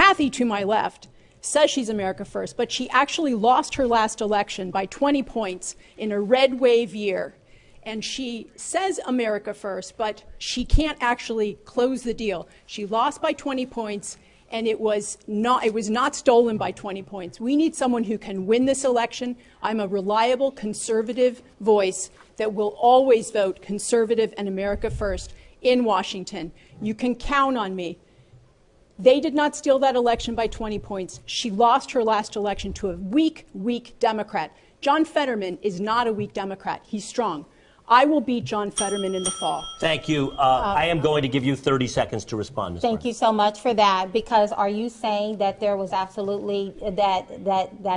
Kathy, to my left, says she's America First, but she actually lost her last election by 20 points in a red wave year. And she says America First, but she can't actually close the deal. She lost by 20 points, and it was not stolen by 20 points. We need someone who can win this election. I'm a reliable conservative voice that will always vote conservative and America First in Washington. You can count on me. They did not steal that election by 20 points. She lost her last election to a weak Democrat. John Fetterman is not a weak Democrat. He's strong. I will beat John Fetterman in the fall. Thank you. I am going to give you 30 seconds to respond, Ms. Thank you so much for that. Because are you saying that there was absolutely that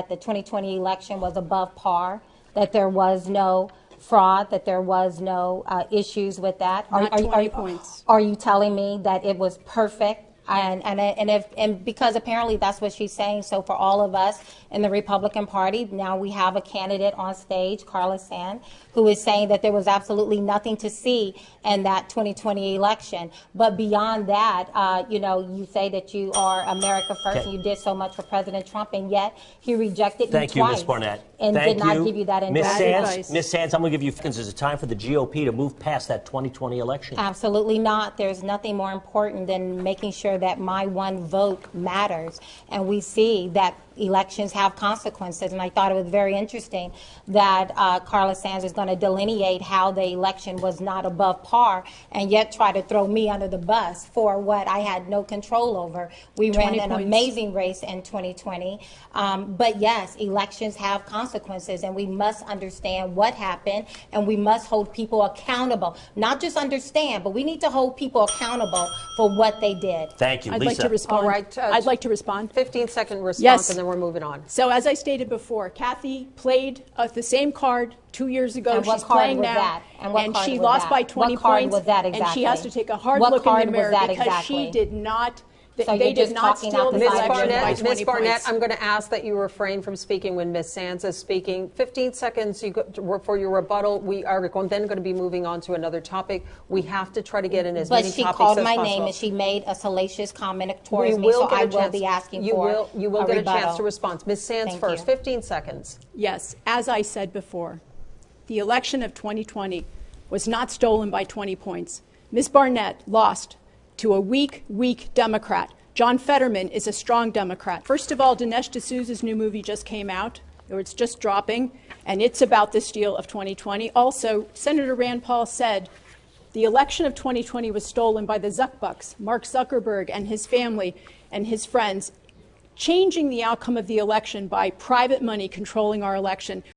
the 2020 election was above par, that there was no fraud, that there was no issues with that? Not 20 points. Are you telling me that it was perfect? And because apparently that's what she's saying. So for all of us in the Republican Party, now we have a candidate on stage, Carla Sands, who is saying that there was absolutely nothing to see in that 2020 election. But beyond that, you say that you are America First, and you did so much for President Trump, and yet he rejected you twice. Thank you, Ms. Barnette. And did not give you that advice. Ms. Sands, I'm going to give you seconds. Is it time for the GOP to move past that 2020 election? Absolutely not. There's nothing more important than making sure that my one vote matters. And we see that elections have consequences. And I thought it was very interesting that Carla Sands is going to delineate how the election was not above par and yet try to throw me under the bus for what I had no control over. We ran an amazing race in 2020. But yes, elections have consequences, and we must understand what happened, and we must hold people accountable. Not just understand, but we need to hold people accountable for what they did. Thank you. I'd Lisa. like to respond. All right. I'd like to respond. 15-second response, yes. And then we're moving on. So as I stated before, Kathy played the same card 2 years ago. And She's playing now. And she lost by 20 points. Was that exactly? And she has to take a hard look in the mirror because she did not. So they did not steal the election by 20 Ms. Barnette, points. I'm going to ask that you refrain from speaking when Ms. Sands is speaking. 15 seconds for your rebuttal. We are then going to be moving on to another topic. We have to try to get in as many topics as possible. But she called my name and she made a salacious comment towards me, so I will be asking for You will get a chance to respond. Ms. Sands first. 15 seconds. Yes, as I said before, the election of 2020 was not stolen by 20 points. Ms. Barnette lost to a weak Democrat. John Fetterman is a strong Democrat. First of all, Dinesh D'Souza's new movie just came out, or it's just dropping, and it's about the steal of 2020. Also, Senator Rand Paul said the election of 2020 was stolen by the Zuckbucks, Mark Zuckerberg and his family and his friends, changing the outcome of the election by private money controlling our election.